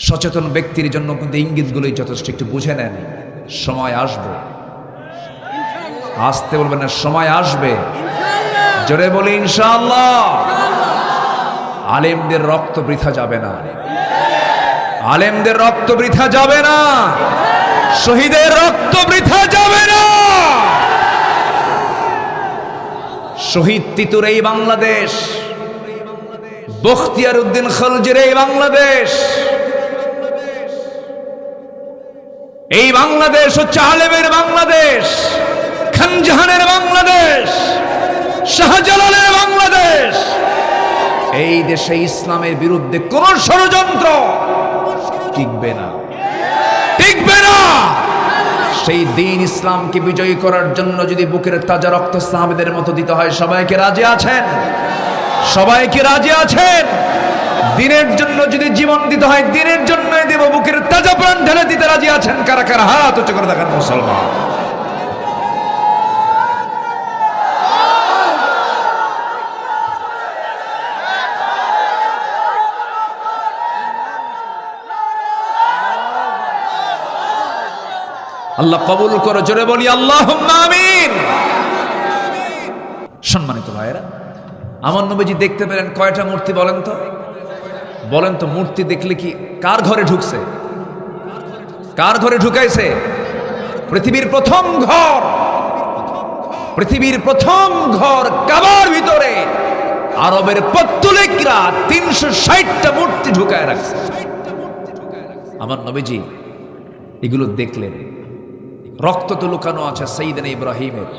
সচেতন ব্যক্তির জন্য কিন্তু ইঙ্গিতগুলোই যথেষ্ট। একটু বুঝে নেন, সময় আসবে। আসতে বলবেন না, সময় আসবে। জোরে বলি ইনশাআল্লাহ। আলেমদের রক্ত বৃথা যাবে না, আলেমদের রক্ত বৃথা যাবে না, শহীদের রক্ত বৃথা যাবে না। শহীদ তিতুর এই বাংলাদেশ, বখতিয়ার উদ্দিন খলজির এই বাংলাদেশ, এই বাংলাদেশ হচ্ছে আলেমের বাংলাদেশ, খানজাহানের বাংলাদেশ, শাহজালালের বাংলাদেশ। এই দেশে ইসলামের বিরুদ্ধে কোন ষড়যন্ত্র টিকবে না, টিকবে না। সেই দিন ইসলামকে বিজয়ী করার জন্য যদি বুকের তাজা রক্ত সাহাবীদের মতো দিতে হয়, সবাইকে রাজি আছেন? সবাইকে রাজি আছেন? দিনের জন্য যদি জীবন দিতে হয়, দিনের জন্যই দেব, বুকের তাজা প্রাণ ঢেলে দিতে রাজি আছেন? কারা কারা হাত উঁচু করে দেখান মুসলমান। আল্লাহ কবুল করো, জোরে বলি আল্লাহুম্মা আমিন। সম্মানিত ভাইয়েরা, আমার নবীজি দেখতে পেলেন কয়টা মূর্তি? বলেন তো, বলেন তো, মূর্তি দেখলে কি কার ঘরে ঢুকছে? কার ঘরে ঢুকাইছে? পৃথিবীর প্রথম ঘর, পৃথিবীর প্রথম ঘর কাবার ভিতরে আরবের পত্তলিকরা 360টা মূর্তি ঢুকায় রাখছে। আমার নবীজি এগুলো দেখলেন, রক্ত তো লুকানো আছে সাইয়েদনা ইব্রাহিমের,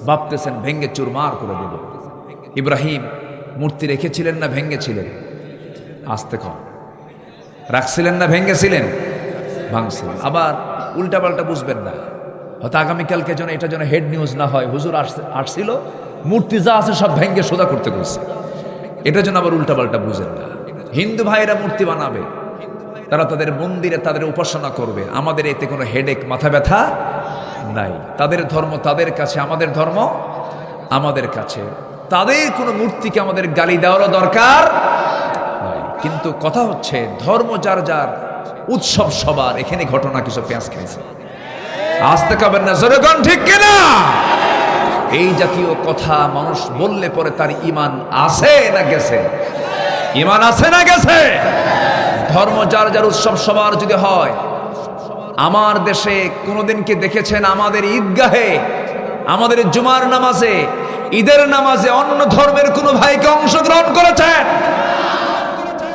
ভাবতেছেন ভেঙ্গে চুরমার করে দেব। ইব্রাহিম মূর্তি রেখেছিলেন না ভেঙ্গেছিলেন? আস্তে কম। রাখছিলেন না ভেঙ্গেছিলেন? ভাঙছিলেন। আবার উল্টাপাল্টা বুঝবেন না, হয়তো আগামীকালকে যেন এটা যেন হেড নিউজ না হয়, হুজুর আসছিল, মূর্তি যা আছে সব ভেঙ্গে সোজা করতে বলছে, এটা যেন আবার উল্টাপাল্টা বুঝেন না। হিন্দু ভাইয়েরা মূর্তি বানাবে, তারা তাদের মন্দিরে তাদের উপাসনা করবে, আমাদের এতে কোনো হেডেক, মাথা ব্যথা নাই। তাদের ধর্ম তাদের কাছে, আমাদের ধর্ম আমাদের কাছে। তাদের কোনো মূর্তিকে আমাদের গালি দেওয়ারও দরকার নাই। কিন্তু কথা হচ্ছে, ধর্ম যার যার, উৎসব সবার, এখানে ঘটনা কিছু পেঁয়াজ খেয়েছে। আসতে খাবেন না, জোরে কোন ঠিক কিনা? এই জাতীয় কথা মানুষ বললে পরে তার ঈমান আছে না গেছে? ঈমান আছে না গেছে? ধর্ম যার যার, উৎসব সবার যদি হয়, আমার দেশে কোনোদিন কি দেখেছেন আমাদের ঈদগাহে, আমাদের জুমার নামাজে, ঈদের নামাজে অন্য ধর্মের কোনো ভাইকে অংশগ্রহণ করেছেন?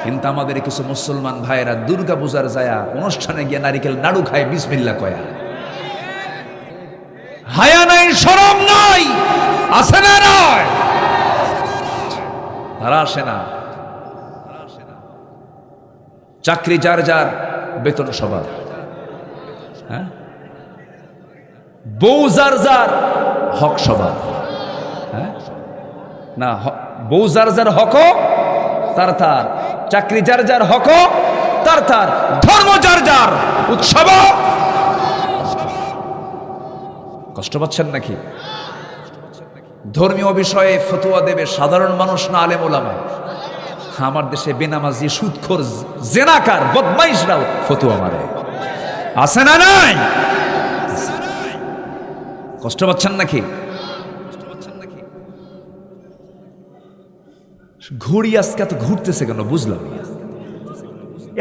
কিন্তু আমাদের কিছু মুসলমান ভাইয়েরা দুর্গা পূজার যায়া অনুষ্ঠানে গিয়ে নারিকেল নাড়ু খায়, বিসমিল্লাহ কয়া। হায়া নাই, শরম নাই, আছে না? নয়, তারা আসে না। চাকরি যার যার, বেতন সবার, হ্যাঁ, বউ যার যার, হক সবার, হ্যাঁ না, বউ যার যার হক তার তার, চাকরি যার যার হক তার তার, ধর্ম যার যার, উৎসব। কষ্ট পাচ্ছেন নাকি? ধর্মীয় বিষয়ে ফতোয়া দেবে সাধারণ মানুষ না আলেম ওলামা? আমার দেশে বেনামাজি, সুদখোর, জেনাকার, বদমাইশরাও ফতোয়া মারে, আছে না নাই? কষ্ট পাচ্ছেন নাকি? ঘুড়ি আজকে এত ঘুরতেছে কেন বুঝলাম না।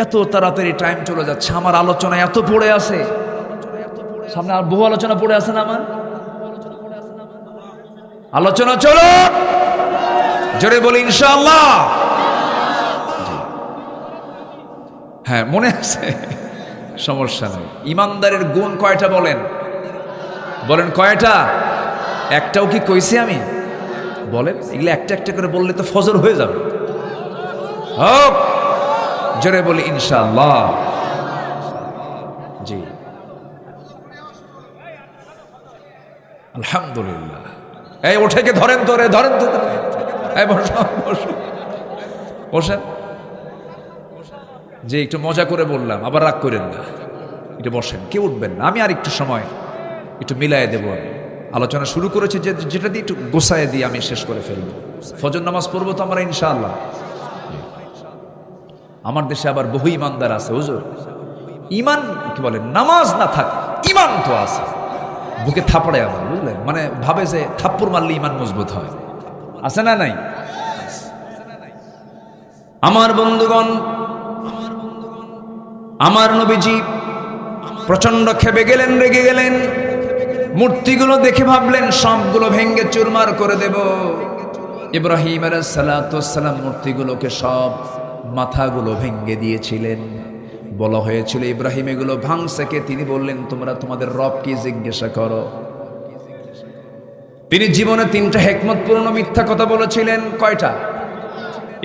এত তাড়াতাড়ি টাইম চলে যাচ্ছে, আমার আলোচনা এত পড়ে আছে, সামনে আর বহু আলোচনা পড়ে আছে না? আমার আলোচনা চলো, জোরে বলি ইনশাআল্লাহ। হ্যাঁ, মনে আছে, সমস্যা নেই। ইমানদারের গুণ কয়টা বলেন? বলেন কয়টা? একটাও কি কইছি আমি? বলেন, এগুলো একটা একটা করে বললে তো ফজর হয়ে যাবে। হোক, জোরে বলি ইনশাআল্লাহ। জি, আলহামদুলিল্লাহ। এই ওঠে কে, ধরেন তো রে, ধরেন তো, এই বসেন। যে একটু মজা করে বললাম, আবার রাগ করেন না, একটু বসেন, কেউ উঠবেন না। আমি আর একটু সময় একটু মিলাই দেব। আমি আলোচনা শুরু করেছি যেটা দিয়ে একটু গোছায় দিয়ে আমি শেষ করে ফেলবো। ফজর নামাজ পড়বো তো আমরা ইনশাআল্লাহ। আমার দেশে আবার বহু ইমানদার আছে হুজুর, ইমান কি বলে, নামাজ না থাক ইমান তো আছে, বুকে থাপড়ে আবার, বুঝলেন, মানে ভাবে যে থাপ্পড় মারলে ইমান মজবুত হয়, আছে না নাই? আমার বন্ধুগণ, আমার নবীজি প্রচন্ড ক্ষেপে গেলেন, রেগে গেলেন, মূর্তিগুলো দেখে ভাবলেন সবগুলো ভেঙ্গে চুরমার করে দেব। ইব্রাহিম আলাইহিস সালাতু ওয়াস সালাম মূর্তিগুলোকে সব মাথাগুলো ভেঙ্গে দিয়েছিলেন। বলা হয়েছিল ইব্রাহিম এগুলো ভাঙছে কে? তিনি বললেন তোমরা তোমাদের রব কি জিজ্ঞাসা করো। তিনি জীবনে 3টা হিকমতপূর্ণ মিথ্যা কথা বলেছিলেন। কয়টা?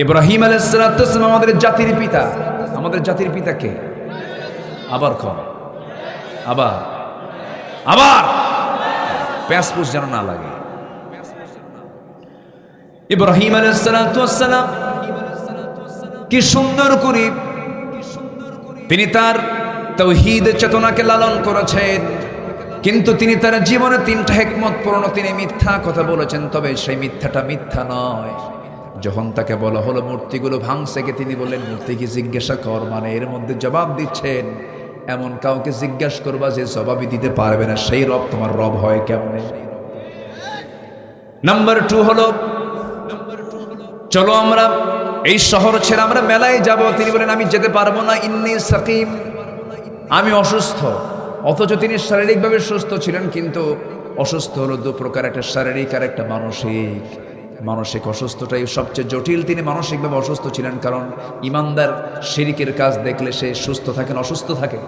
ইব্রাহিম আলাইহিস সালাতু ওয়াস সালাম আমাদের জাতির পিতা। আমাদের জাতির পিতা কে? আবার কম, আবার আবার প্যাসপুস যেন না লাগে। ইব্রাহিম আলাইহিস সালাতু ওয়াস সালাম কি সুন্দর করে তিনি তার তাওহীদ চেতনাকে লালন করেছেন, কিন্তু তিনি তার জীবনে 3টা হিকমতপূর্ণ তিনি মিথ্যা কথা বলেছেন। তবে সেই মিথ্যাটা মিথ্যা নয়। যখন তাকে বলা হলো মূর্তিগুলো ভাঙছে কে, তিনি বললেন মূর্তি কি জিজ্ঞাসা কর, মানে এর মধ্যে জবাব দিচ্ছেন এমন কাউকে জিজ্ঞাসা করবা যে জবাবই দিতে পারবে না, সেই রব তোমার রব হয় কেমনে? নাম্বার 2 হলো চলো আমরা এই শহর ছেড়ে আমরা মেলায় যাব। তিনি বলেন আমি যেতে পারবো না, ইন্নী সাকিম, আমি অসুস্থ। অথচ তিনি শারীরিকভাবে সুস্থ ছিলেন, কিন্তু অসুস্থ হলো 2 প্রকার, একটা শারীরিক আর একটা মানসিক। মানসিক অসুস্থটাই সবচেয়ে জটিল। তিনি মানসিকভাবে অসুস্থ ছিলেন, কারণ ইমানদার শিরকের কাজ দেখলে সে সুস্থ থাকে না অসুস্থ থাকে?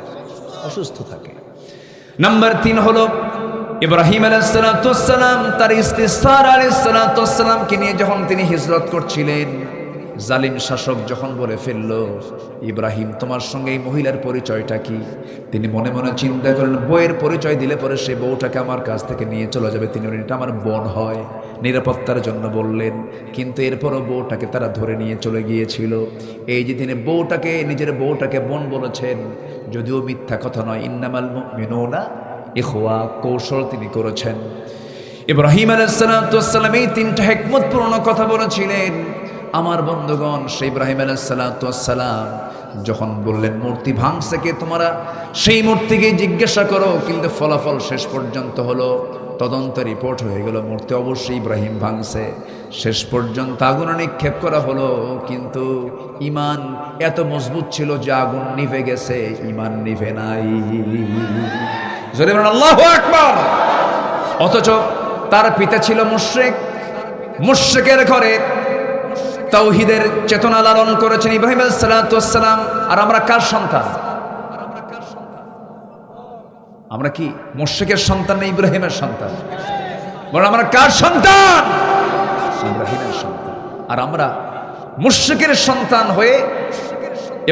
অসুস্থ থাকে। নাম্বার 3 হলো ইব্রাহিম আলাইহিস সালাতু ওয়াস সালাম তার স্ত্রী সারা আলাইহিস সালাতু ওয়াস সালামকে নিয়ে যখন তিনি হিজরত করছিলেন, জালিম শাসক যখন বলে ফেলল ইব্রাহিম তোমার সঙ্গে এই মহিলার পরিচয়টা কি, তিনি মনে মনে চিন্তা করলেন বউয়ের পরিচয় দিলে পরে সেই বউটাকে আমার কাছ থেকে নিয়ে চলে যাবে, তিনি বলেন এটা আমার বোন হয়, নিরাপত্তার জন্য বললেন। কিন্তু এরপরও বউটাকে তারা ধরে নিয়ে চলে গিয়েছিল। এই যে তিনি বউটাকে, নিজের বউটাকে বোন বলেছেন, যদিও মিথ্যা কথা নয়, ইন্নামাল মুমিনুনা ইখওয়া, কৌশল তিনি করেছেন। ইব্রাহিম আলাইহিস সালাতু ওয়াস সালাম এই 3টা হিকমতপূর্ণ কথা বলেছিলেন। আমার বন্ধুগণ, সেই ইব্রাহিম আলাইহিস সালাতু ওয়াস সালাম যখন বললেন মূর্তি ভাঙছে কে, তোমরা সেই মূর্তিকে জিজ্ঞাসা করো, কিন্তু ফলাফল শেষ পর্যন্ত হলো তদন্ত রিপোর্ট হয়ে গেল মূর্তি অবশ্যই ইব্রাহিম ভাঙছে। শেষ পর্যন্ত আগুনে নিক্ষেপ করা হলো, কিন্তু ইমান এত মজবুত ছিল যে আগুন নিভে গেছে, ইমান নিভে নাই। জোরে বলুন আল্লাহু আকবার। অথচ তার পিতা ছিল মুশরিক, মুশরিকের ঘরে তাওহীদের চেতনা লালন করেছেন ইব্রাহিম আলাইহিস সালাতু ওয়াস সালাম। আর আমরা কার সন্তান? আমরা কি মুশরিকের সন্তান না ইব্রাহিমের সন্তান? বলেন আমরা কার সন্তান? ইব্রাহিমের সন্তান। আর আমরা মুশরিকের সন্তান হয়ে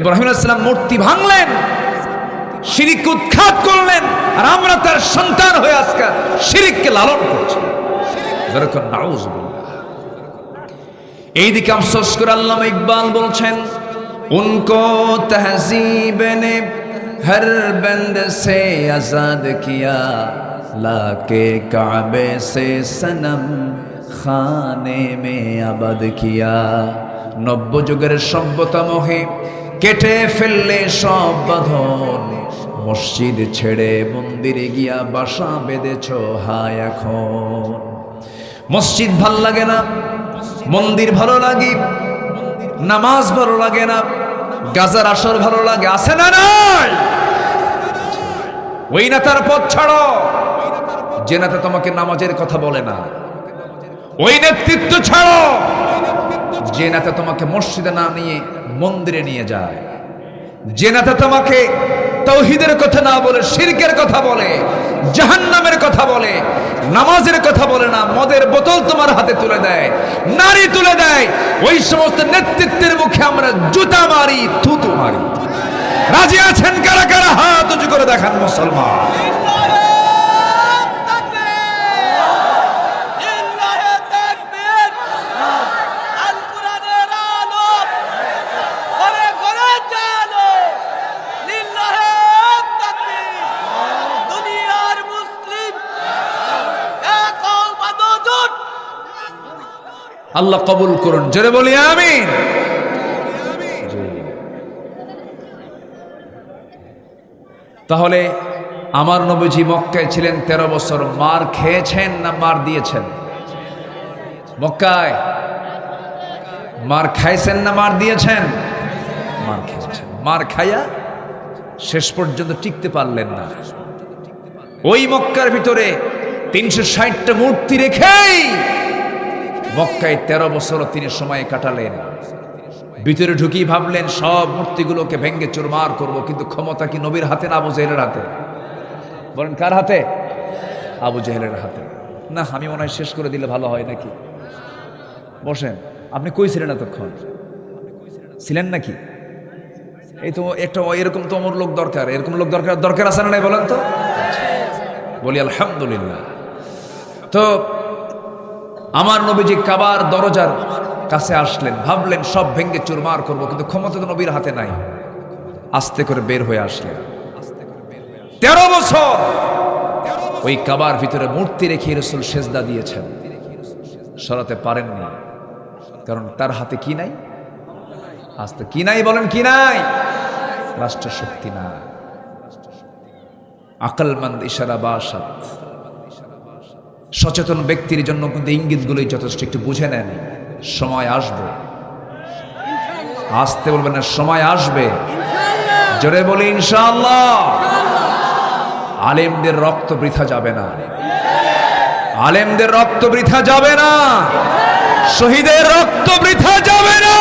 ইব্রাহিম আলাইহিস সালাম মূর্তি ভাঙলেন, শিরক উৎখাত করলেন, আর আমরা তার সন্তান হয়ে আজকে শিরককে লালন করছি। যেরকম নাউযুবিল্লাহ। এইদিকে আফসোস করে আল্লামা ইকবাল বলছেন উनको तहजीब ने हर बंद से आजाद किया, लाके काबे से सनम खाने में आबाद किया। নব্য যুগের সভ্যতা মোহে কেটে ফেললে সব বাঁধন, মসজিদ ছেড়ে মন্দিরে গিয়া বাসা বেঁধেছ হায় এখন। মসজিদ ভাল লাগে না, মন্দির ভালো লাগে, নামাজ ভালো লাগে না, গাজার আসর ভালো লাগে, আছে না নাই? ওই নেতার পথ ছাড়ো যে নেতা তোমাকে নামাজের কথা বলে না। ওই নেতৃত্ব ছাড়ো যে নেতা তোমাকে মসজিদে না নিয়ে মন্দিরে নিয়ে যায়। যে নেতা তোমাকে তাওহীদের কথা না বলে শিরকের কথা বলে, জাহান্নামের কথা বলে, নামাজের কথা বলে না, মদের বোতল তোমার হাতে তুলে দেয়, নারী তুলে দেয়, ওই সমস্ত নেতৃত্বের মুখে আমরা জুতা মারি, থুতু মারি। রাজি আছেন কারা কারা? হাত উঁচু করে দেখান মুসলমান। আল্লাহ কবুল করুন, জোরে বলি আমিন। তাহলে আমার নবীজি মক্কায় ছিলেন 13 বছর, মার খেয়েছেন না মার দিয়েছেন? মক্কায় মার খাইছেন না মার দিয়েছেন? মার খেয়েছেন। মার খাইয়া শেষ পর্যন্ত টিকতে পারলেন না। ওই মক্কার ভিতরে 360টা মূর্তি রেখেই মক্কায় 13 বছর তিনি সময় কাটালেন। ভিতরে ঢুকিয়ে ভাবলেন সব মূর্তিগুলোকে ভেঙ্গে চুরমার করব, কিন্তু ক্ষমতা কি নবীর হাতে না আবু জেহেলের হাতে? বলেন কার হাতে? আবু জেহেলের হাতে। না, আমি মনে হয় শেষ করে দিলে ভালো হয় নাকি? বসেন। আপনি কই ছিলেন এতক্ষণ? ছিলেন নাকি? এই তো একটা এরকম তো আমার লোক দরকার, এরকম লোক দরকার আছে না নাই বলেন তো? বলি আলহামদুলিল্লাহ। তো আমার নবীজি কাবার দরজার কাছে আসলেন, ভাবলেন সব ভেঙ্গে চুরমার করব, কিন্তু ক্ষমতা তো নবীর হাতে নাই। আস্তে করে বের হয়ে আসলেন। 13 বছর ওই কাবার ভিতরে মূর্তি রেখে রাসূল সেজদা দিয়েছেন, সরাতে পারেননি। কারণ তার হাতে কি নাই? আস্তে কি নাই? বলেন কি নাই? রাষ্ট্র শক্তি না। আকলমন্দ ইশারা বাসাত। সচেতন ব্যক্তির জন্য কিন্তু ইঙ্গিতগুলোই যথেষ্ট। একটু বুঝে নেন, সময় আসবে। আসতে বলবেন না, সময় আসবে। জোরে বলি ইনশাআল্লাহ। আলেমদের রক্ত বৃথা যাবে না, আলেমদের রক্ত বৃথা যাবে না, শহীদের রক্ত বৃথা যাবে না।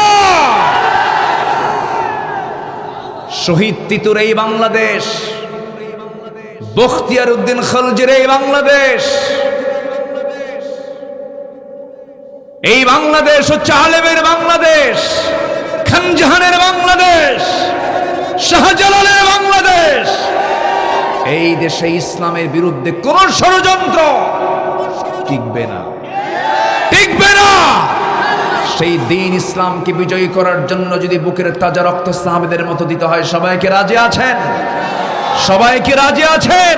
শহীদ তিতুর এই বাংলাদেশ, বখতিয়ার উদ্দিন খলজির এই বাংলাদেশ, এই বাংলাদেশ হচ্ছে আলেমের বাংলাদেশ, খানজাহানের বাংলাদেশ, শাহজালালের বাংলাদেশ। এই দেশে ইসলামের বিরুদ্ধে কোন ষড়যন্ত্র টিকবে না, টিকবে না। সেই দিন ইসলামকে বিজয়ী করার জন্য যদি বুকের তাজা রক্ত সাহাবীদের মতো দিতে হয়, সবাইকে রাজি আছেন? সবাইকে রাজি আছেন?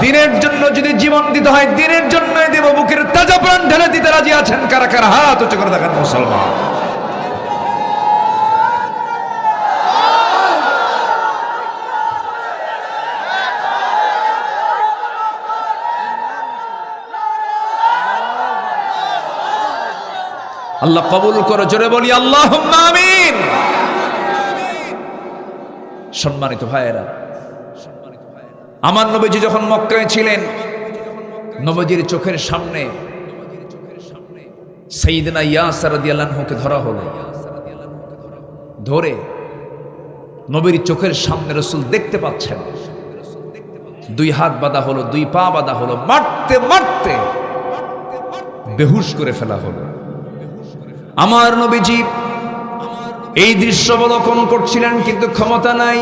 দিনের জন্য যদি জীবন দিতে হয়, দিনের জন্যই দেব। বুকের তাজা প্রাণ ঢেলে দিতে রাজি আছেন? কারা কারা হাত উঁচু করে দেখান মুসলমান। আল্লাহ কবুল করো। জোরে বলি আল্লাহুম্মা আমিন। সম্মানিত ভাইয়েরা, আমার নবীজি যখন মক্কায় ছিলেন, নবীজির চোখের সামনে সাইয়েদনা ইয়াসির রাদিয়াল্লাহু আনহুকে ধরা হলো। ধরে নবীর চোখের সামনে রাসূল দেখতে পাচ্ছেন, 2 হাত বাঁধা হলো, 2 পা বাঁধা হলো, মারতে মারতে বেহুশ করে ফেলা হলো। আমার নবীজি এই দৃশ্য অবলোকন করছিলেন, কিন্তু ক্ষমতা নাই।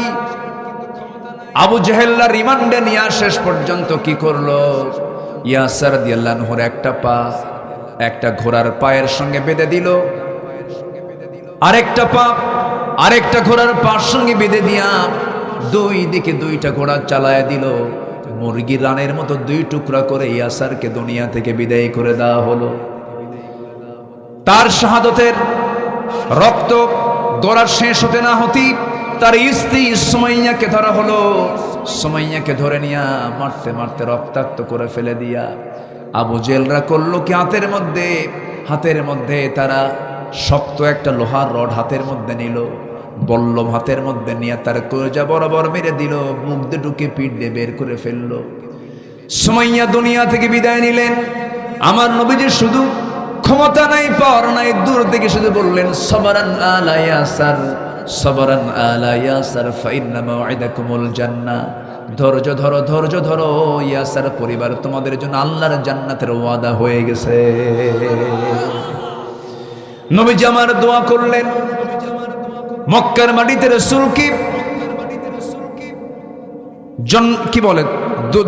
আবু জেহেলরা রিমান্ডে নিয়ে শেষ পর্যন্ত কি করলো? ইয়াসির রাদিয়াল্লাহু আনহুর একটা পা একটা ঘোড়ার পায়ের সঙ্গে বেঁধে দিল, আরেকটা পা আরেকটা ঘোড়ার পায়ের সঙ্গে বেঁধে দিয়া 2 দিকে 2টা ঘোড়া চালায় দিল। মুরগির রানের মতো 2 টুকরা করে ইয়াসিরকে দুনিয়া থেকে বিদায় করে দেওয়া হলো। তার শাহাদতের রক্ত গড়া শেষ হতে না হতেই তার স্ত্রী সুমাইয়াকে ধরা হলো। সুমাইয়াকে ধরে নিয়া মারতে মারতে রক্তাক্ত করে ফেলে দিয়া আবু জেহেলরা করলো কি, হাতের মধ্যে তারা শক্ত একটা লোহার রড হাতের মধ্যে নিল, বল্লম হাতের মধ্যে নিয়ে তার কলিজা বরাবর মেরে দিল, মুখ দিয়ে ঢুকে পিঠ দিয়ে বের করে ফেললো। সুমাইয়া দুনিয়া থেকে বিদায় নিলেন। আমার নবীজি শুধু ক্ষমতা নাই, পাওয়ার নাই, দূর থেকে শুধু বললেন সবরান আলা ইয়াসির, সবরান আলা ইয়াসির ফাইন্না মাউইদাকুমুল জান্নাহ। ধৈর্য ধরো, ধৈর্য ধরো ইয়াসির পরিবার, তোমাদের জন্য আল্লাহর জান্নাতের ওয়াদা হয়ে গেছে। নবীজি আমার দোয়া করলেন। মক্কার মাটিতে রাসূল কি বলে,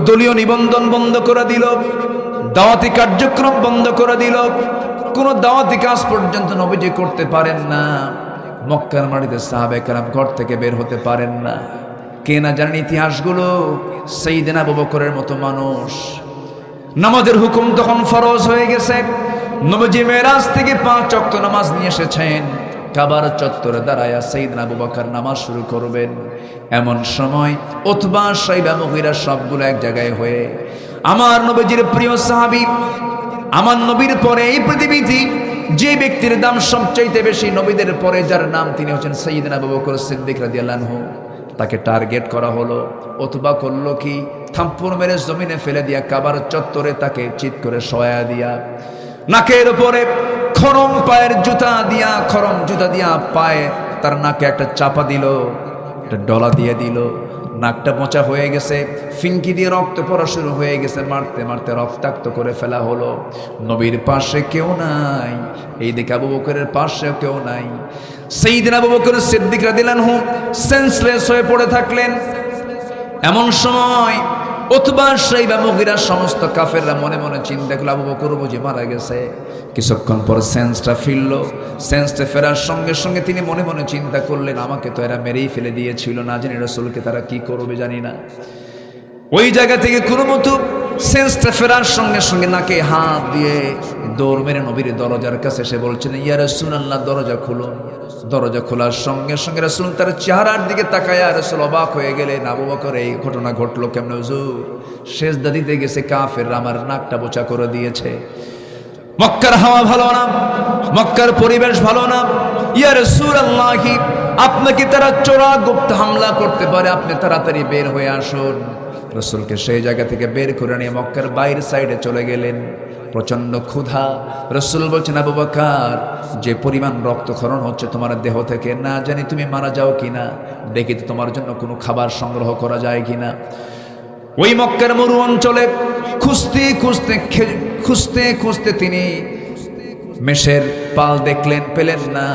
দলীয় নিবন্ধন বন্ধ করে দিল, দাওয়াতি কার্যক্রম বন্ধ করে দিল। কোন দাওয়াতি কাজ পর্যন্ত নবীজি করতে পারেন না। মক্কার মাটিতে সাহাবায়ে কেরাম ঘর থেকে বের হতে পারেন না। কে না জানেন ইতিহাসগুলো? সাইয়েদনা আবু বকরের মতো মানুষ। নামাজের হুকুম তখন ফরজ হয়ে গেছে। নবীজি মেরাজ থেকে 5 ওয়াক্ত নামাজ নিয়ে এসেছেন। কাবার চত্বরে দাঁড়ায়া সাইয়েদনা আবু বকর নামাজ শুরু করবেন। এমন সময় উতবা, শাইবা, মুগীরা সবগুলো এক জায়গায় হয়ে আমার নবীজির প্রিয় সাহাবী, আমার নবীর পরে এই পৃথিবীতে যে ব্যক্তির দাম সবচাইতে বেশি, নবীদের পরে যার নাম তিনি হচ্ছেন সাইয়েদনা আবু বকর সিদ্দিক রাদিয়াল্লাহু আনহু, তাকে টার্গেট করা হলো। উতবা করলো কি, থাপ্পড় মেরে জমিনে ফেলে দিয়া কাবার চত্বরে তাকে চিৎ করে শোয়া দিয়া, নাকের উপরে খরম পায়ের জুতা দিয়া পায়ে তার নাকে একটা চাপা দিল, একটা ডলা দিয়ে দিল। নাকটা মোচা হয়ে গেছে, ফিনকি দিয়ে রক্ত পড়া শুরু হয়ে গেছে, মারতে মারতে রক্তাক্ত করে ফেলা হলো। নবীর পাশে কেউ নাই, এই দিকে আবু বকরের পাশে কেউ নাই। সাইয়েদনা আবু বকর সিদ্দিক রাদিয়াল্লাহু আনহু সেন্সলেস হয়ে পড়ে থাকলেন। এমন সময় উতবা, শাইবা, মুগীরা সমস্ত কাফেররা মনে মনে চিন্তা করলো আবু বকর বুঝি মারা গেছে। কিছুক্ষণ পর সেন্সটা ফিরল। সেন্সটা ফেরার সঙ্গে সঙ্গে তিনি মনে মনে চিন্তা করলেন, আমাকে তো এরা মেরেই ফেলে দিয়েছিল, না জানি রাসূলকে তারা কি করবে জানি না। ওই জায়গা থেকে কোনো মতো সেন্সটা ফেরার সঙ্গে সঙ্গে নাকে হাত দিয়ে দৌড় মেরে নবীর দরজার কাছে এসে বলছেন, ইয়া রাসূলুল্লাহ, দরজা খুলুন। দরজা খোলার সঙ্গে সঙ্গে রাসূল তার চেহারার দিকে তাকায়া রাসূল অবাক হয়ে গেলেন, আবু বকর এই ঘটনা ঘটলো কেমনে হুজুর? সেজদা দিতে গেছে কাফেররা আমার নাকটা বোচা করে দিয়েছে। মক্কার হাওয়া ভালো না, মক্কার পরিবেশ ভালো না। ইয়া রাসূলুল্লাহ, আপনাকে তারা চোরা গুপ্ত হামলা করতে পারে, আপনি তাড়াতাড়ি বের হয়ে আসুন। রাসূলকে সেই জায়গা থেকে বের করে নিয়ে মক্কার বাইরের সাইডে চলে গেলেন। প্রচন্ড ক্ষুধা। রাসূল বলছেন, আবু বকর, যে পরিমাণ রক্তক্ষরণ হচ্ছে তোমার দেহ থেকে, না জানি তুমি মারা যাও কিনা, দেখি তো তোমার জন্য কোনো খাবার সংগ্রহ করা যায় কিনা। ওই মক্কার মরু অঞ্চলে খুঁজতে খুঁজতে তিনি মেষের পাল দেখলেন, পেলেন না।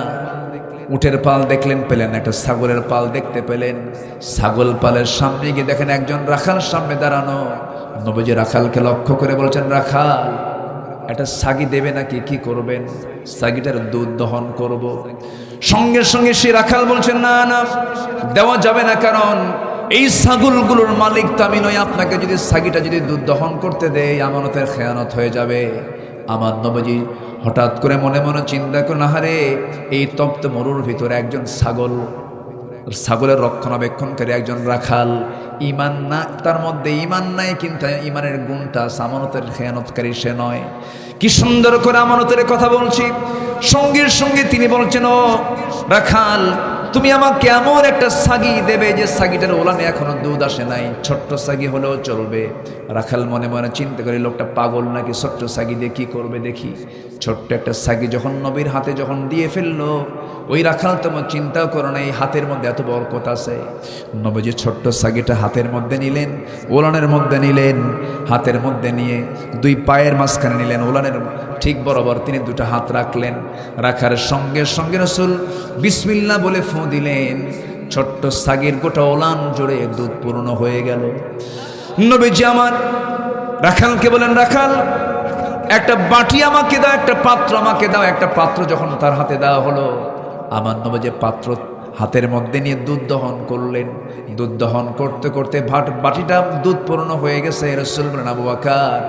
উটের পাল দেখলেন, পেলেন। একটা ছাগলের পাল দেখতে পেলেন। ছাগল পালের সামনে গিয়ে দেখেন একজন রাখাল সামনে দাঁড়ানো। নবীজি রাখালকে লক্ষ্য করে বলছেন, রাখাল, একটা ছাগি দেবে নাকি, কি করবেন? ছাগিটার দুধ দহন করব। সঙ্গে সঙ্গে সে রাখাল বলছেন, না না, দেওয়া যাবে না, কারণ এই ছাগলগুলোর মালিক তো আমি নই। আপনাকে যদি ছাগিটা যদি দুধ দহন করতে দেয়, আমানতের খেয়ানত হয়ে যাবে। আমার নবীজি হঠাৎ করে মনে মনে চিন্তা করলেন, আহারে, এই তপ্ত মরুর ভিতরে একজন ছাগলের রক্ষণাবেক্ষণকারী একজন রাখাল, ইমান না, তার মধ্যে ইমান নাই, কিন্তু ইমানের গুণটা আমানতের খেয়ানতকারী সে নয়। কি সুন্দর করে আমানতের কথা বলছি। সঙ্গে সঙ্গে তিনি বলছেন, ও রাখাল, তুমি আমাকে এমন একটা ছাগি দেবে যে ছাগিটার ওলানে এখনো দুধ আসে নাই, ছোট্ট ছাগি হলেও চলবে। রাখাল মনে মনে চিন্তা করে, লোকটা পাগল নাকি, ছোট্ট ছাগি দিয়ে কি করবে দেখি। ছোট্ট একটা ছাগি যখন নবীর হাতে যখন দিয়ে ফেললো, ওই রাখাল তোমার চিন্তাও করো না, এই হাতের মধ্যে এত বরকত আছে। নবীজি ছোট্ট ছাগিটা হাতের মধ্যে নিলেন, ওলানের মধ্যে নিলেন, হাতের মধ্যে নিয়ে দুই পায়ের মাঝখানে নিলেন, ওলানের ঠিক বরাবর তিনি দুটো হাত রাখলেন। রাখার সঙ্গে সঙ্গে রাসূল বিসমিল্লাহ বলে ফু দিলেন। ছোট্ট ছাগির গোটা ওলান জুড়ে দুধ পূর্ণ হয়ে গেল। নবীজি আমার রাখালকে বলেন, রাখাল, একটা বাটি আমাকে দাও, একটা পাত্র আমাকে দাও। একটা পাত্র যখন তার হাতে দেওয়া হলো, আমার নবীজি পাত্র হাতের মধ্যে নিয়ে দুধ দহন করলেন। দুধ দহন করতে করতে বাটিটা দুধ পূর্ণ হয়ে গেছে। রাসূল বলেন, আবু বকর,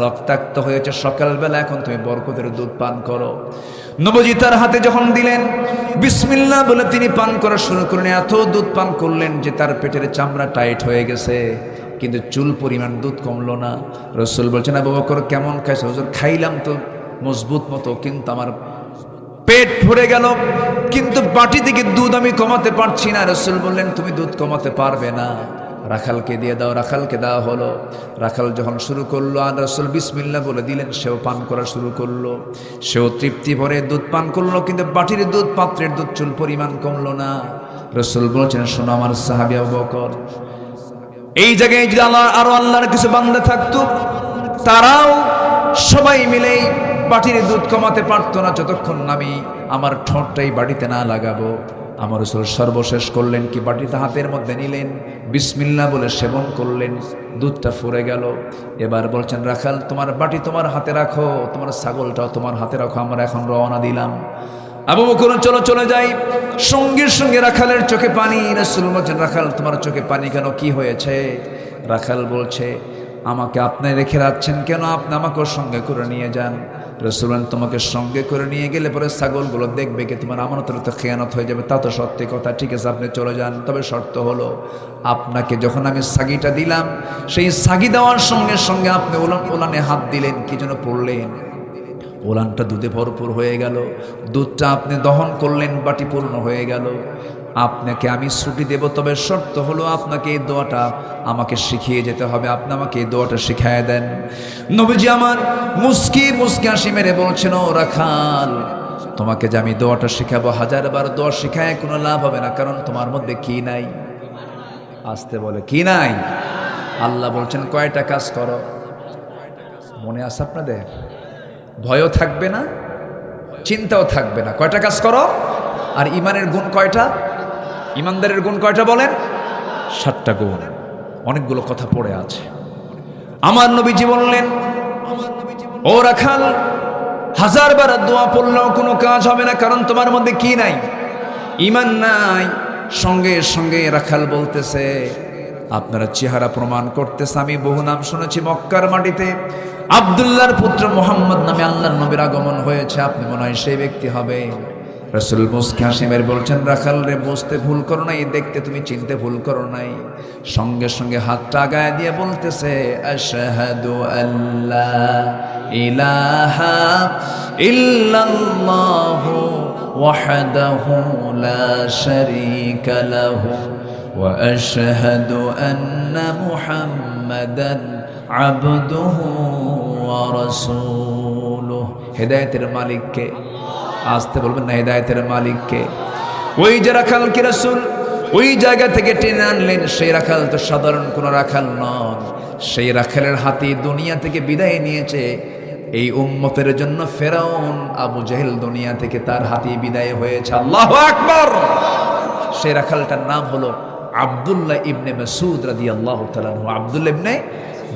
রক্তাক্ত হয়েছে সকালবেলা, এখন তুমি বরকতের দুধ পান করো। নবীজি তার হাতে যখন দিলেন, বিসমিল্লাহ বলে তিনি পান করা শুরু করলেন। এত দুধ পান করলেন যে তার পেটের চামড়া টাইট হয়ে গেছে, কিন্তু চুল পরিমাণ দুধ কমলো না। রাসূল বলছেন, আবু বকর, কেমন খাইছো? হুজুর, খাইলাম তো মজবুত মতো, কিন্তু আমার পেট ভরে গেল, কিন্তু বাটি থেকে দুধ আমি কমাতে পারছি না। রাসূল বললেন, তুমি দুধ কমাতে পারবে না, রাখালকে দিয়ে দাও। রাখালকে দেওয়া হলো। রাখাল যখন শুরু করলো, আর রাসূল বিসমিল্লাহ বলে দিলেন, সেও পান করা শুরু করলো। সেও তৃপ্তি ভরে দুধ পান করলো, কিন্তু বাটির দুধ, পাত্রের দুধ চুল পরিমাণ কমলো না। রাসূল বলছেন, শোনো আমার সাহাবী আবু বকর, এই জায়গায় যদি আরো আল্লাহর কিছু বান্দা থাকতো, তারাও সবাই মিলেই বাটির দুধ কমাতে পারতো না, যতক্ষণ আমি আমার ঠোঁটটাই বাটিতে না লাগাবো। আমার রাসূল সর্বশেষ করলেন কি, বাটিতে হাতের মধ্যে নিলেন, বিসমিল্লাহ বলে সেবন করলেন, দুধটা ফুরে গেল। এবার বলছেন, রাখাল, তোমার বাটি তোমার হাতে রাখো, তোমার ছাগলটাও তোমার হাতে রাখো, আমরা এখন রওনা দিলাম। আবু বকর, চলো চলে যাই। সঙ্গে সঙ্গে রাখালের চোখে পানি। রাসূল বলছেন, রাখাল, তোমার চোখে পানি কেন, কি হয়েছে? রাখাল বলছে, আমাকে আপনি রেখে যাচ্ছেন কেন? আপনি আমাকে সঙ্গে করে নিয়ে যান। রাসূল বলেন, তোমাকে সঙ্গে করে নিয়ে গেলে পরে ছাগলগুলো দেখবে কি তোমার আমানতের তো খেয়ানত হয়ে যাবে। তা তো সত্যি কথা, ঠিক আছে আপনি চলে যান, তবে শর্ত হলো আপনাকে যখন আমি সাগিটা দিলাম, সেই সাগি দেওয়ার সঙ্গে সঙ্গে আপনি ওলানে হাত দিলেন, কি যেন পড়লেন, ওলানটা দুধে ভরপুর হয়ে গেল, দুধটা আপনি দহন করলেন, বাটি পূর্ণ হয়ে গেল। আপনাকে আমি ছুটি দেব, তবে শর্ত হলো আপনাকে এই দোয়াটা আমাকে শিখিয়ে যেতে হবে। আপনি আমাকে এই দোয়াটা শিখায় দেন। নবীজি আমার মুস্কি হাসি মেরে বলছেন, ও রাখাল, তোমাকে যে আমি দোয়াটা শিখাবো, 1000বার দোয়া শিখায় কোনো লাভ হবে না, কারণ তোমার মধ্যে কি নাই? আসতে বলে কি নাই? আল্লাহ বলছেন কয়টা কাজ করো, মনে আছে আপনাদের? ভয়ও থাকবে না, চিন্তাও থাকবে না। কয়টা কাজ করো? আর ইমানের গুণ কয়টা? ইমানদারের গুণ কয়টা বলেন? 7টা গুণ। অনেকগুলো কথা পড়ে আছে। আমার নবীজি বললেন, ও রাখাল, 1000বার দোয়া পড়লেও কোনো কাজ হবে না, কারণ তোমার মধ্যে কি নাই? ইমান নাই। সঙ্গে সঙ্গে রাখাল বলতেছে, আপনারা চেহারা প্রমাণ করতেছে, আমি বহু নাম শুনেছি মক্কার মাটিতে আব্দুল্লাহর পুত্র মুহাম্মদ নামে আল্লাহর নবীর আগমন হয়েছে, আপনি মনে হয় সেই ব্যক্তি হবে। রাসূল মুস্কি হাসি মেরে বলছেন, রাখাল রে, বুঝতে ভুল করো নাই, দেখতে তুমি চিনতে ভুল করো নাই। সঙ্গে সঙ্গে হাতটা আগায় দিয়ে বলতেছে, আশহাদু আল্লা ইলাহা ইল্লাল্লাহু ওয়াহদাহু লা শারীকা লাহু ওয়া আশহাদু আন্না মুহাম্মাদান আবদুহু ওয়া রাসূলুহু। হেদায়েতের মালিককে, আসতে বলবেন না, হেদায়েতের মালিককে। ওই যে রাখাল কি রাসূল ওই জায়গা থেকে টেনে আনলেন, সেই রাখাল তো সাধারণ কোনো রাখাল নন। সেই রাখালের হাতে দুনিয়া থেকে বিদায় নিয়েছে এই উম্মতের জন্য ফেরাউন আবু জেহেল দুনিয়া থেকে তার হাতে বিদায় হয়েছে। আল্লাহু আকবার। সেই রাখালটার নাম হলো আব্দুল্লাহ ইবনে মাসউদ রাদিয়াল্লাহু তাআলা আনহু। আব্দুল্লাহ ইবনে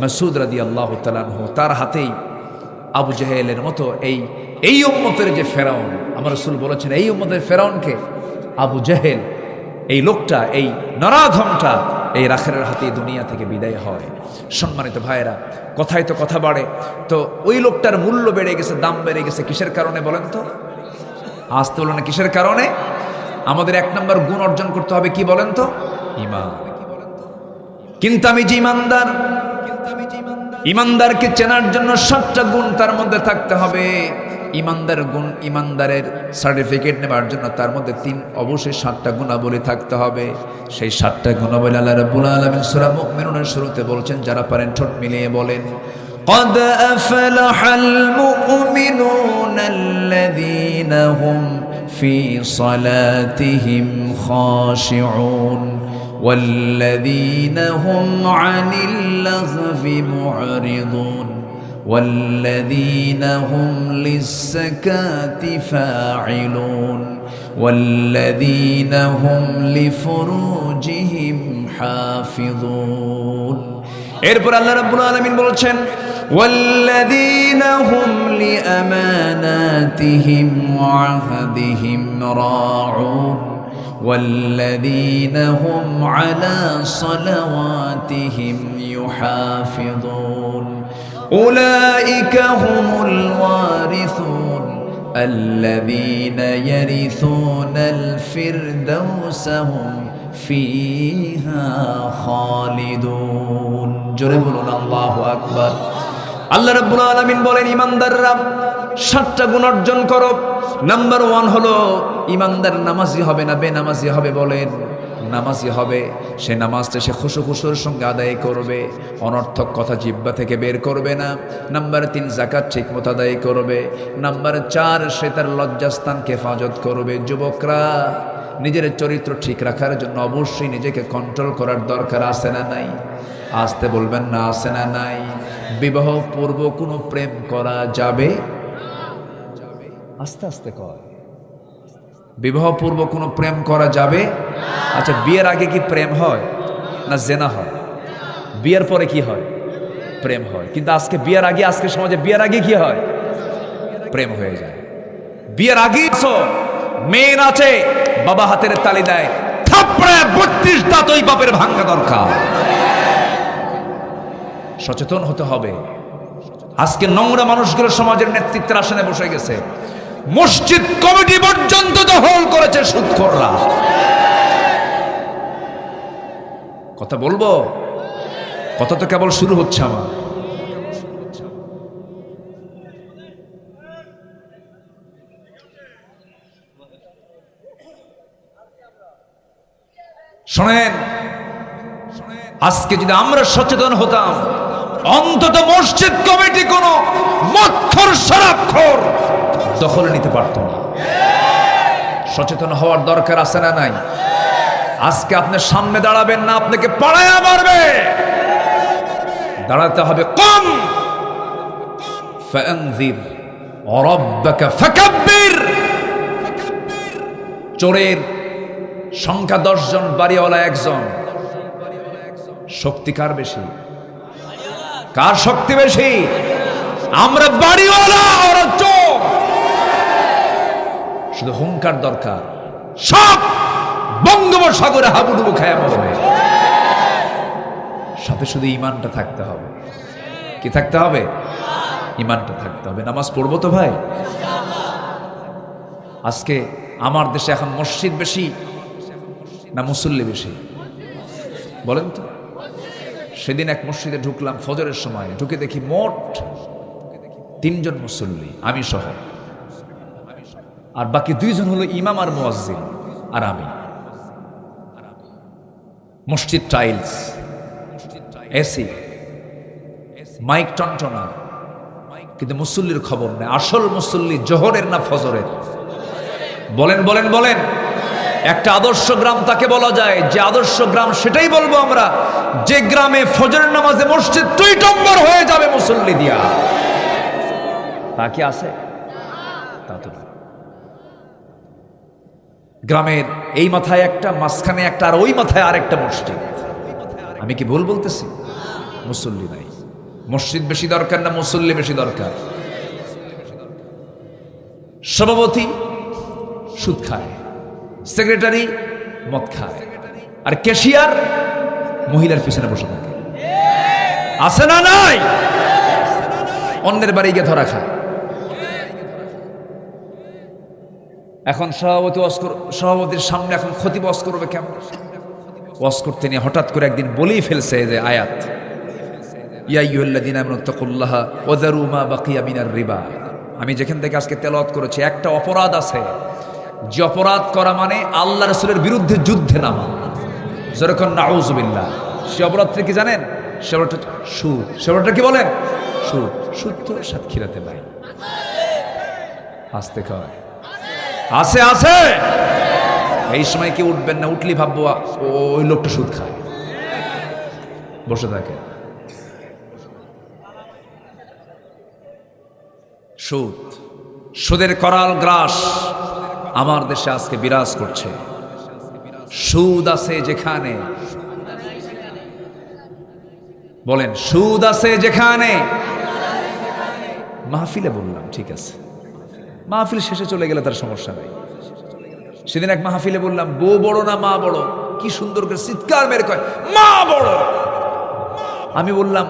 মাসউদ রাদিয়াল্লাহু তাআলা আনহু, তার হাতেই আবু জেহেলের মতো এই উম্মতের যে ফেরাউন, আমার রাসূল বলেছেন এই উম্মতের ফেরাউনকে আবু জেহেল, এই লোকটা, এই নরাধমটা এই রাখালের হাতে দুনিয়া থেকে বিদায় হয়। সম্মানিত ভাইয়েরা, কথায় তো কথা বাড়ে, তো ওই লোকটার মূল্য বেড়ে গেছে, দাম বেড়ে গেছে কিসের কারণে বলেন তো? আসতে বলো না, কিসের কারণে? আমাদের 1 নম্বর গুণ অর্জন করতে হবে, কি বলেন তো? ঈমান। কিন্তু আমি যে ঈমানদার, ঈমানদারকে চেনার জন্য 7টা গুণ তার মধ্যে থাকতে হবে। ঈমানদার গুণ, ঈমানদারের সার্টিফিকেট নেবার জন্য তার মধ্যে অবশ্যই 7টা গুণাবলী থাকতে হবে। সেই 7টা গুণাবলী আল্লাহ রাব্বুল আলামিন সূরা মুমিনুনের শুরুতে বলছেন, যারা পারেন ঠোঁট মিলিয়ে বলেন, قد أفلح المؤمنون الذين هم في صلاتهم خاشعون والذين هم عن اللغو معرضون والذين هم للزكاة فاعلون والذين هم لفروجهم حافظون। এরপর আল্লাহ রাব্বুল আলামিন বলছেন, والذين هم لأماناتهم وعهدهم راعون والذين هم على صلواتهم يحافظون أولئك هم الوارثون الذين يرثون الفردوس هم فيها خالدون। জোরে বলুন আল্লাহু আকবার। আল্লাহ রাব্বুল আলামিন বলেন, ঈমানদাররা 7টা গুণ অর্জন করো। নাম্বার 1 হলো ঈমানদার নামাজি হবে না, বেনামাজি হবে। বলেন, নামাজি হবে। সে নামাজটা সে খুশুর সঙ্গে আদায় করবে, অনর্থক কথা জিহ্বা থেকে বের করবে না। নাম্বার 3, যাকাত ঠিক মতো আদায় করবে। নাম্বার 4, সে তার লজ্জাস্থানকে হেফাজত করবে। যুবকরা, নিজের চরিত্র ঠিক রাখার জন্য অবশ্যই নিজেকে কন্ট্রোল করার দরকার আছে না নাই? আসতে বলবেন না, আছে না নাই? বিবাহ পূর্ব কোনো প্রেম করা যাবে? আস্তে আস্তে কয়, বিবাহ পূর্ব কোনো প্রেম করা যাবে? আচ্ছা, বিয়ের আগে কি প্রেম হয় না জেনা হয়? বিয়ের পরে কি হয়? প্রেম হয়। কিন্তু আজকে বিয়ের আগে, আজকে সমাজে বিয়ের আগে কি হয়? প্রেম হয়ে যায়। বিয়ের আগে মেয়ে আছে, বাবা হাতের তালি দেয়, থাপড়ায় 32 দাঁত ওই বাপের ভাঙা দরকার। সচেতন হতে হবে। আজকে নোংরা মানুষগুলো সমাজের নেতৃত্বের আসনে বসে গেছে, মসজিদ কমিটি পর্যন্ত দখল করেছে সুদখোররা। কথা বলবো, কথা তো কেবল শুরু হচ্ছে আমার। শোনেন, আজকে যদি আমরা সচেতন হতাম, অন্তত মসজিদ কমিটি কোন মদখোর শরাবখোর দখলে নিতে পারত না। সচেতন হওয়ার দরকার আছে না নাই? আজকে আপনি সামনে দাঁড়াবেন না, আপনাকে পাড়ায়া মারবে। দাঁড়াতে হবে কম ফানজির রাব্বাকা ফাকাব্বির। চোরের সংখ্যা 10 জন, বাড়িওয়ালা 1 জন। শক্তি কার বেশি? কার শক্তি বেশি? আমরা বাড়িওয়ালা, ওরা চোর। শুধু হুঙ্কার দরকার, সব বঙ্গোপসাগরে হাবুডুবু খায়া মরবে। সাথে শুধু ইমানটা থাকতে হবে। কি থাকতে হবে? ইমানটা থাকতে হবে। নামাজ পড়বো তো ভাই? আজকে আমার দেশে এখন মসজিদ বেশি না মুসল্লি বেশি? বলেন তো। সেদিন এক মসজিদে ঢুকলাম ফজরের সময়, ঢুকে দেখি মোট 3 জন মুসল্লি, আমি সহ, আর বাকি 2 জন হলো ইমাম আর মুয়াজ্জিন আর আমি। মসজিদ টাইলস, এসি, মাইক টনটনা, কিন্তু মুসল্লির খবর নেই। আসল মুসল্লি জোহরের না ফজরের? বলেন বলেন বলেন। একটা আদর্শ গ্রাম তাকে বলা যায়, যে আদর্শ গ্রাম সেটাই বলবো আমরা, যে গ্রামে ফজরের নামাজে মসজিদ টইটম্বর হয়ে যাবে মুসল্লি দিয়া। তা কি আছে? তা তো না। গ্রামের এই মাথায় একটা, মাঝখানে একটা, আর ওই মাথায় আরেকটা মসজিদ। আমি কি ভুল বলতেছি? মুসল্লি নাই। মসজিদ বেশি দরকার না মুসল্লি বেশি দরকার? সভাপতি সুদ খায়, সেক্রেটারি মদ খায়, আর ক্যাশিয়ার মহিলার পিছনে বসে থাকে। আছে না নাই? অন্যের বাড়ি গিয়ে ধরা খায়। এখন সভাপতির সামনে এখন খতিব ওয়াজ করবে কেমন? ওয়াজ করতে নিয়ে হঠাৎ করে একদিন বলেই ফেলছে যে আয়াত, ইয়া আইয়ুহাল্লাযীনা আমানু তাকুল্লাহা ওয়া যারু মা বাকিয়া মিনার রিবা। আমি যেখান থেকে আজকে তেলাওয়াত করেছি, একটা অপরাধ আছে যে অপরাধ করা মানে আল্লাহ রাসূলের বিরুদ্ধে যুদ্ধে নামা। যেরকম নাউযুবিল্লাহ। সে অপরাধটা কি জানেন? সে অপরাধটা সুদ। সে অপরাধটা কি বলেন? সুদ। সুদ তো সাতক্ষীরাতে নাই, আসতে কয় আছে আছে। এই সময় কি উঠবেন না? উঠলি ভাববো ওই লোকটা সুদ খায়, বসে থাকে। সুদ, সুদের করাল গ্রাস আমার দেশে আজকে বিরাজ করছে। সুদ আছে যেখানে, বলেন সুদ আছে যেখানে। মাহফিলে বললাম ঠিক আছে, মাহফিল শেষে চলে গেলে তার সমস্যা নাই। সেদিন এক মাহফিলে বললাম, বউ বড় না মা বড়? কি সুন্দর করে চিৎকার মেরে কয় মা বড়। আমি বললাম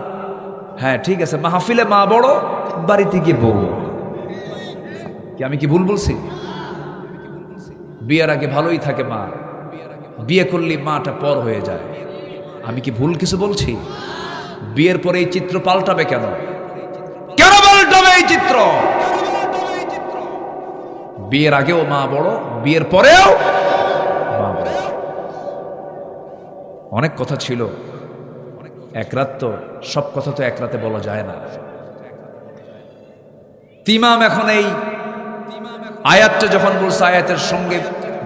হ্যাঁ ঠিক আছে, মাহফিলে মা বড়, বাড়িতে গিয়ে বউ। কি আমি কি ভুল বলছি? বিয়ের আগে ভালোই থাকে মা, বিয়ে করলে মাটা পর হয়ে যায়। আমি কি ভুল কিছু বলছি? বিয়ের পরে এই চিত্র পাল্টাবে কেন? কেন পাল্টাবে এই চিত্র? বিয়ের আগেও মা বড়, বিয়ের পরেও মা বড়। অনেক কথা ছিল, এক রাত তো, সব কথা তো এক রাতে বলা যায় না। ইমাম এখন এই আয়াতটা যখন বলছে, আয়াতের সঙ্গে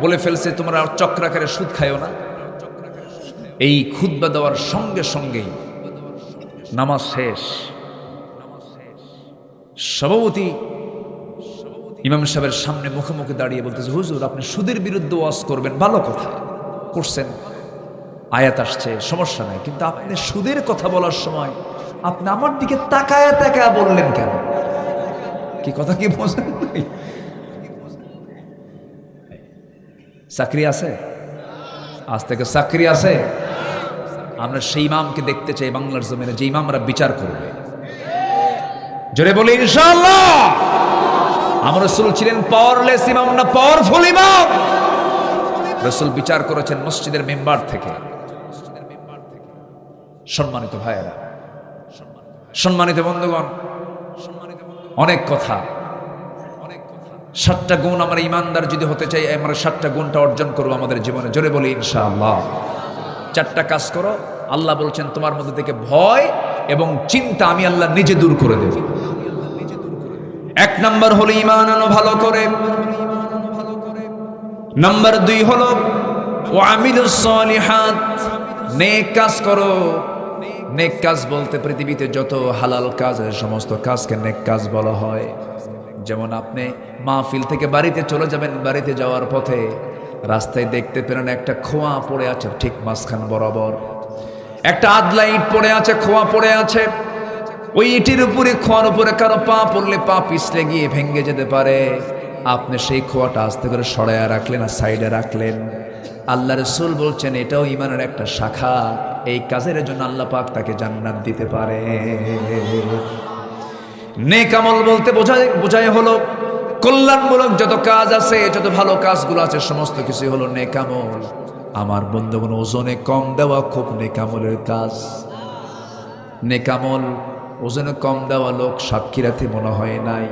বলে ফেলছে তোমরা চক্রাকারে সুদ খায়ও না। এই খুতবা দেওয়ার সঙ্গে সঙ্গেই নামাজ শেষ। সভাপতি ইমাম সাহেবের সামনে মুখে মুখে দাঁড়িয়ে বলতেছে, হুজুর আপনি সুদের বিরুদ্ধে ওয়াজ করবেন, ভালো কথা করছেন, আয়াত আসছে, সমস্যা নাই, কিন্তু আপনি সুদের কথা বলার সময় আপনি আমার দিকে তাকায়া তাকায়া বললেন কেন? কি কথা কি বোঝেন? চাকরি আছে, আজ থেকে চাকরি আছে। আমরা সেই ইমামকে দেখতে চাই বাংলার জমিনে, যে ইমামরা বিচার করবে। জোরে বলি ইনশাআল্লাহ। আমার রাসূল ছিলেন পাওয়ারলেস ইমাম না পাওয়ারফুল ইমাম? রাসূল বিচার করেছেন মসজিদের মেম্বার থেকে। সম্মানিত ভাইয়েরা, সম্মানিত বন্ধুগণ, অনেক কথা, 7টা গুণ আমরা ইমানদার যদি হতে চাই, আমরা 7টা গুণটা অর্জন করবো আমাদের জীবনে। জোরে বলি ইনশাআল্লাহ। 4টা কাজ করো, আল্লাহ বলছেন তোমার মধ্যে থেকে ভয় এবং চিন্তা আমি আল্লাহ নিজে দূর করে দেব। 1 নাম্বার হলো ঈমান আনো ভালো করে। নাম্বার 2 হলো ওয়ামিলুস সলিহাত, নেক কাজ করো। নেক কাজ বলতে পৃথিবীতে যত হালাল কাজ, সমস্ত কাজকে নেক কাজ বলা হয়। যেমন আপনি মাহফিল থেকে বাড়িতে চলে যাবেন, বাড়িতে যাওয়ার পথে রাস্তায় দেখতে পেলেন একটা খোয়া পড়ে আছে ঠিক মাঝখান বরাবর, একটা আদলা ইট পড়ে আছে, খোয়া পড়ে আছে। ওই ইটের উপরে, খোয়ার উপরে কারো পা পড়লে পা পিছলে গিয়ে ভেঙে যেতে পারে। আপনি সেই খোয়াটা আস্তে করে সরাইয়া রাখলেন আর সাইডে রাখলেন। আল্লাহ রাসূল বলছেন এটাও ঈমানের একটা শাখা। এই কাজের জন্য আল্লাহ পাক তাকে জান্নাত দিতে পারে। নেক আমল বলতে বোঝায় হলো কল্যাণমূলক যত কাজ আছে, যত ভালো কাজগুলো আছে, সমস্ত কিছু হলো নেক আমল। আমার বন্ধুগণ, ওজনে কম দেওয়া খুব নেক আমলের কাজ। নেক আমল ওজনে কম দেওয়া লোক সাতক্ষীরাতে মনে হয় নাই।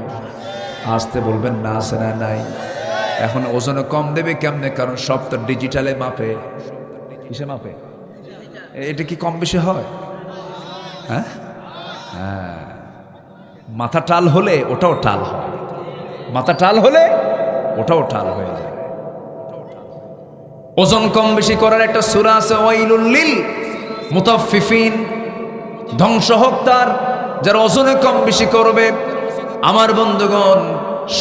আসতে বলবেন না, আছে না নাই? এখন ওজনে কম দেবে কেমনে? কারণ সব তো ডিজিটালে মাপে। কিসে মাপে? এটা কি কম বেশি হয়? হ্যাঁ, হ্যাঁ। মাথা টাল হলে ওটাও টাল হয়, মাথা টাল হলে ওটাও টাল হয়ে যায়। ওজন কম বেশি করার একটা সূরা আছে, ওয়াইলুল লিল মুতাফফিফিন, ধ্বংস হোক তার যারা ওজনে কম বেশি করবে। আমার বন্ধুগণ,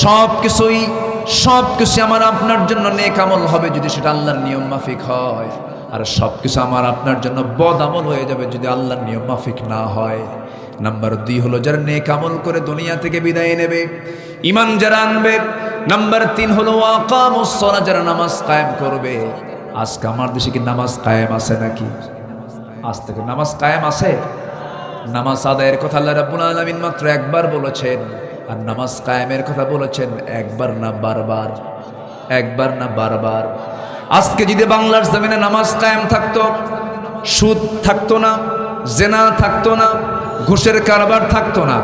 সবকিছুই আমার আপনার জন্য নেক আমল হবে যদি সেটা আল্লাহর নিয়ম মাফিক হয়, আর সবকিছু আমার আপনার জন্য বদ আমল হয়ে যাবে যদি আল্লাহর নিয়ম মাফিক না হয়। নাম্বার 2 হলো যারা নেক আমল করে দুনিয়া থেকে বিদায় নেবে, ঈমান যারা আনবে। নাম্বার 3 হলো ওয়াকামুস সালাত, যারা নামাজ কায়েম করবে। আজকে আমার দেশে কি নামাজ কায়েম আছে নাকি? আজ থেকে নামাজ কায়েম আছে? নামাজ আদায়ের কথা আল্লাহ রাব্বুল আলামিন মাত্র একবার বলেছেন, আর নামাজ কায়েমের কথা বলেছেন একবার না বারবার, একবার না বারবার। আজকে যদি বাংলার জমিনে নামাজ কায়েম থাকতো, সুদ থাকতো না, জেনা থাকতো না, ঘুষের কারবার থাকতো না।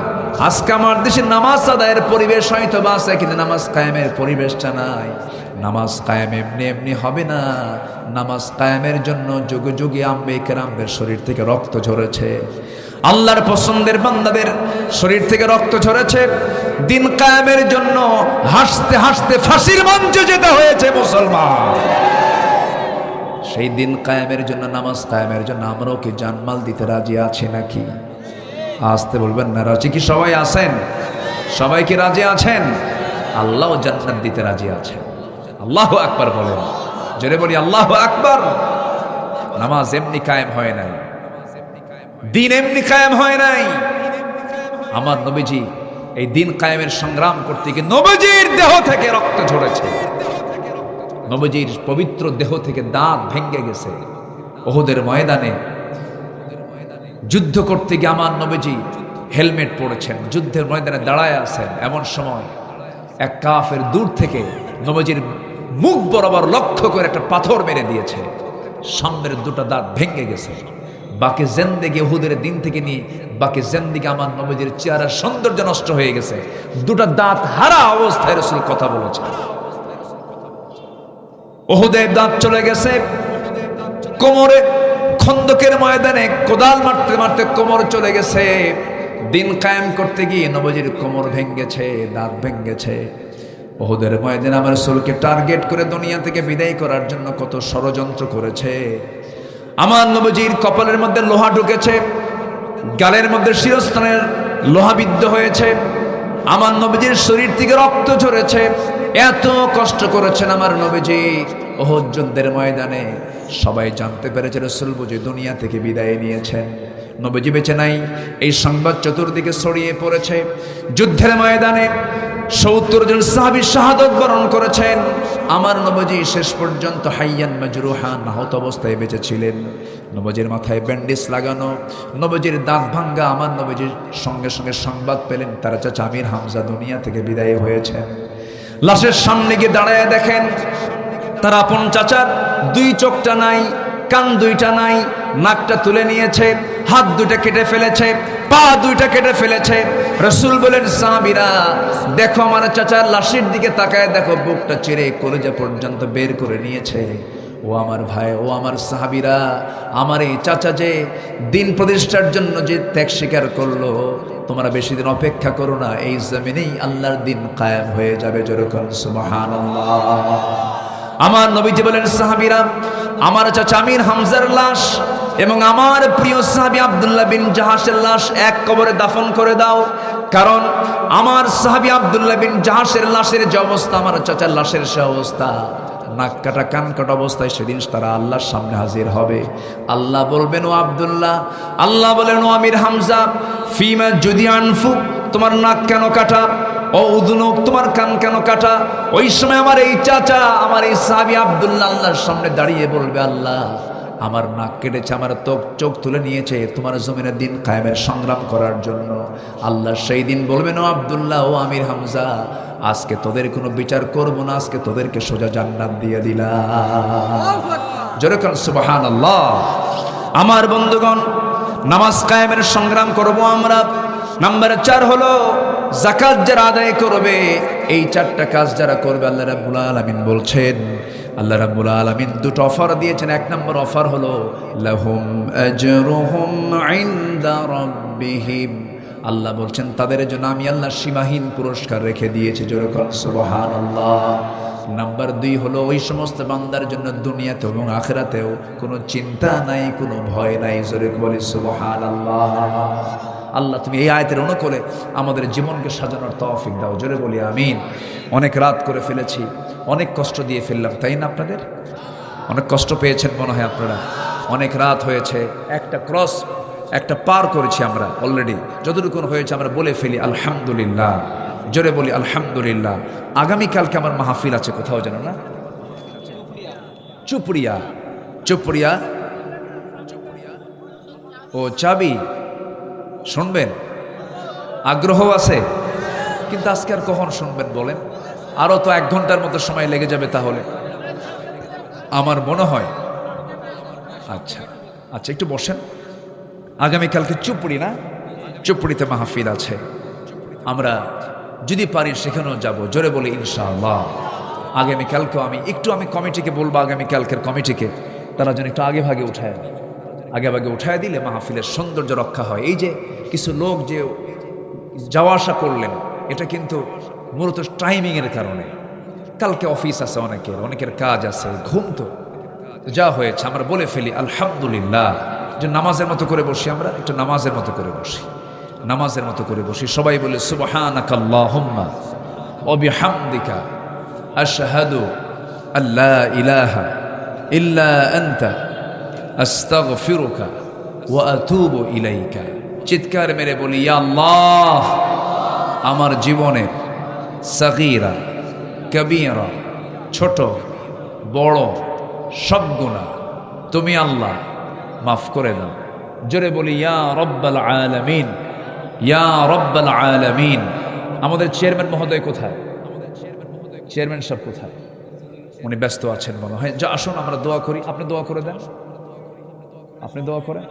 আজকে আমার দেশে নামাজ আদায়ের পরিবেশ হয়তো বা আছে, কিন্তু নামাজ কায়েমের পরিবেশটা নাই। নামাজ কায়েম এমনি এমনি হবে না। নামাজ কায়েমের জন্য যুগে যুগে আম্বে কেরামদের শরীর থেকে রক্ত ঝরেছে, আল্লাহর পছন্দের বান্দাদের শরীর থেকে রক্ত ঝরেছে। দিন কায়েমের জন্য হাসতে হাসতে ফাঁসির মঞ্চে যেতে হয়েছে মুসলমান। সেই দিন কায়েমের জন্য, নামাজ কায়েমের জন্য আমরাও কি জানমাল দিতে রাজি আছি নাকি? আসতে বলবেন না, রাজি কি সবাই আছেন? সবাই কি রাজি আছেন? আল্লাহ জান্নাত দিতে রাজি আছেন। আল্লাহু আকবার বলেন, জোরে বলি আল্লাহু আকবার। নামাজ এমনি কায়েম হয় নাই, দিন এমনি কায়েম হয় নাই। আমার নবীজি এই দিন কায়েমের সংগ্রাম করতে গিয়ে নবীজির দেহ থেকে রক্ত ঝরেছে, নবীজির পবিত্র দেহ থেকে দাঁত ভেঙে গেছে। উহুদের ময়দানে যুদ্ধ করতে গিয়ে আমার নবীজি হেলমেট পরেছেন, যুদ্ধের ময়দানে দাঁড়ায় আছেন। এমন সময় এক কাফের দূর থেকে নবীজির মুখ বরাবর লক্ষ্য করে একটা পাথর মেরে দিয়েছে, সামনের 2টা দাঁত ভেঙে গেছে। বাকি জিন্দেগি উহুদের দিন থেকে নিয়ে বাকি জিন্দেগি আমার নবীজির চেহারার সৌন্দর্য নষ্ট হয়ে গেছে। 2টা দাঁত হারা অবস্থায় রাসূল কথা বলেছে। উহুদের দাঁত চলে গেছে, কোমরে খন্দকের ময়দানে কোদাল মারতে মারতে কোমর চলে গেছে। দিন কায়েম করতে গিয়ে নবীজির কোমর ভেঙেছে, দাঁত ভেঙেছে। উহুদের ময়দানে আমার রাসূলকে টার্গেট করে দুনিয়া থেকে বিদায় করার জন্য কত ষড়যন্ত্র করেছে। আমার নবীজির কপালের মধ্যে লোহা ঢুকেছে, গালের মধ্যে শিরস্ত্রাণের লোহা বিদ্ধ হয়েছে, আমার নবীজির শরীর থেকে রক্ত ঝরেছে। এত কষ্ট করেছেন আমার নবীজি উহুদ যুদ্ধের ময়দানে। সবাই জানতে পেরেছে রাসূল বুঝি দুনিয়া থেকে বিদায় নিয়েছেন, নবীজি বেঁচে নাই। এই সংবাদ চতুর্দিকে ছড়িয়ে পড়েছে। যুদ্ধের ময়দানে ৭০ জন সাহাবী শাহাদাত বরণ করেছেন। আমার নবীজি শেষ পর্যন্ত হাইয়ান মাজরুহান, আহত অবস্থায় বেঁচে ছিলেন। নবীজির মাথায় ব্যান্ডেজ লাগানো, নবীজির দাঁত ভাঙ্গা। আমার নবীজির সঙ্গে সঙ্গে সংবাদ পেলেন তার চাচা আমির হামজা দুনিয়া থেকে বিদায় হয়েছে। লাশের সামনে গিয়ে দাঁড়ায় দেখেন তার আপন চাচার দুই চোখটা নাই, কান দুইটা নাই, নাকটা তুলে নিয়েছে, হাত দুইটা কেটে ফেলেছে, পা দুইটা কেটে ফেলেছে। রাসূল বলেন, সাহাবীরা দেখো আমার চাচার লাশের দিকে তাকায় দেখো, বুকটা চিরে কলিজা পর্যন্ত বের করে নিয়েছে। ও আমার ভাই, ও আমার সাহাবীরা, আমার এই চাচা যে দিন প্রতিষ্ঠার জন্য যে ত্যাগ স্বীকার করলো, তোমরা বেশি দিন অপেক্ষা করো না, এই জমিনেই আল্লাহর দিন কায়েম হয়ে যাবে। যেরকম সুবহানাল্লাহ। আমার নবীজি বলেন, সাহাবীরা আমার চাচা আমির হামজার লাশ এবং আমার প্রিয় সাহাবী আব্দুল্লাহ বিন জাহাশের লাশ এক কবরে দাফন করে দাও। কারণ আমার সাহাবী আব্দুল্লাহ বিন জাহাশের লাশের যে অবস্থা, আমার চাচার লাশের সে অবস্থা, নাক কাটা কান কাটা অবস্থায় সেদিন তারা আল্লাহর সামনে হাজির হবে। আল্লাহ বলবেন, ও আব্দুল্লাহ, আল্লাহ বলেন, ও আমির হামজা, ফিমা যদি আনফু, তোমার নাক কেন কাটা? ও উদুনুক, তোমার কান কেন কাটা? ওই সময় আমার এই চাচা, আমার এই সাহাবী আব্দুল্লাহ আল্লাহর সামনে দাঁড়িয়ে বলবে, আল্লাহ আমার নাক কেটেছে, আমার চোখ তুলে নিয়েছে তোমার জমিনের দিন কায়েমের সংগ্রাম করার জন্য। আল্লাহ সেই দিন বলবেন, ও আব্দুল্লাহ, ও আমির হামজা, আজকে তোদের কোনো বিচার করব না, আজকে তোদেরকে সোজা জান্নাত দিয়ে দিলাম। জোরে কোন সুবহানাল্লাহ। আমার বন্ধুগণ, নামাজ কায়েমের সংগ্রাম করব আমরা। নাম্বার 4 হলো যাকাত যারা আদায় করবে, এই 4টা কাজ যারা করবে, আল্লাহ রাব্বুল আলামিন বলছেন, আল্লাহ রাব্বুল আলামিন দুটো অফার দিয়েছেন। এক নম্বর অফার হলো লাহুম আজরুহুম ইনদা রাব্বিহিম, আল্লাহ বলছেন তাদের জন্য আমি আল্লাহ সীমাহীন পুরস্কার রেখে দিয়েছি। জোরে বলুন সুবহানাল্লাহ। নাম্বার 2 হলো ওই সমস্ত বান্দার জন্য দুনিয়াতে এবং আখিরাতেও কোনো চিন্তা নাই, কোনো ভয় নাই। জোরে বলি সুবহানাল্লাহ। আল্লাহ তুমি এই আয়াতের অনুকূলে আমাদের জীবনকে সাজানোর তৌফিক দাও। জোরে বলি আমিন। অনেক রাত করে ফেলেছি, অনেক কষ্ট দিয়ে ফেললাম, তাই না? আপনাদের অনেক কষ্ট পেয়েছেন মনে হয় আপনারা। অনেক রাত হয়েছে, একটা ক্রস একটা পার করেছি আমরা অলরেডি। যতটুকু হয়েছে আমরা বলে ফেলি আলহামদুলিল্লাহ। জোরে বলি আলহামদুলিল্লাহ। আগামীকালকে আমার মাহফিল আছে কোথাও, জানো না? চুপড়িয়া। চুপড়িয়া ও চাবি শুনবেন? আগ্রহ আছে, কিন্তু আজকে আর কখন শুনবেন বলেন? আরও তো 1 ঘন্টার মতো সময় লেগে যাবে তাহলে আমার মনে হয়। আচ্ছা আচ্ছা, একটু বসেন। আগামীকালকে চুপড়ি না, চুপড়িতে মাহফিল আছে, আমরা যদি পারি সেখানেও যাব। জোরে বলি ইনশাআল্লাহ। আগামীকালকেও আমি কমিটিকে বলবো, আগামীকালকের কমিটিকে তারা যেন একটু আগে ভাগে উঠায় দিলে মাহফিলের সৌন্দর্য রক্ষা হয়। এই যে কিছু লোক যে যাওয়া আসা করলেন, এটা কিন্তু মূলত টাইমিংয়ের কারণে। কালকে অফিস আছে, অনেকের কাজ আছে, ঘুম তো যা হয়েছে আমরা বলে ফেলি আলহামদুলিল্লাহ। যে নামাজের মতো করে বসি, আমরা একটু নামাজের মতো করে বসি, সবাই বলে সুবহানাকাল্লাহুম্মা ওয়া বিহামদিকা আশহাদু আল্লা ইলাহা ইল্লা আনতা আস্তাগফিরুকা ওয়া আতুবু ইলাইকা। চিৎকার মেরে বলি, ইয়া আল্লাহ, আমার জীবনের সাগীরা কবীরা, ছোট বড় সব গুনাহ তুমি আল্লাহ মাফ করে দাও। জোরে বলি ইয়া রব্বাল আলামিন, ইয়া রব্বাল আলামিন। আমাদের চেয়ারম্যান মহোদয় কোথায়? চেয়ারম্যান সাহেব কোথায়? উনি ব্যস্ত আছেন মনে হয়। যা আসুন আমরা দোয়া করি। আপনি দোয়া করে দেন, আপনি দোয়া করেন।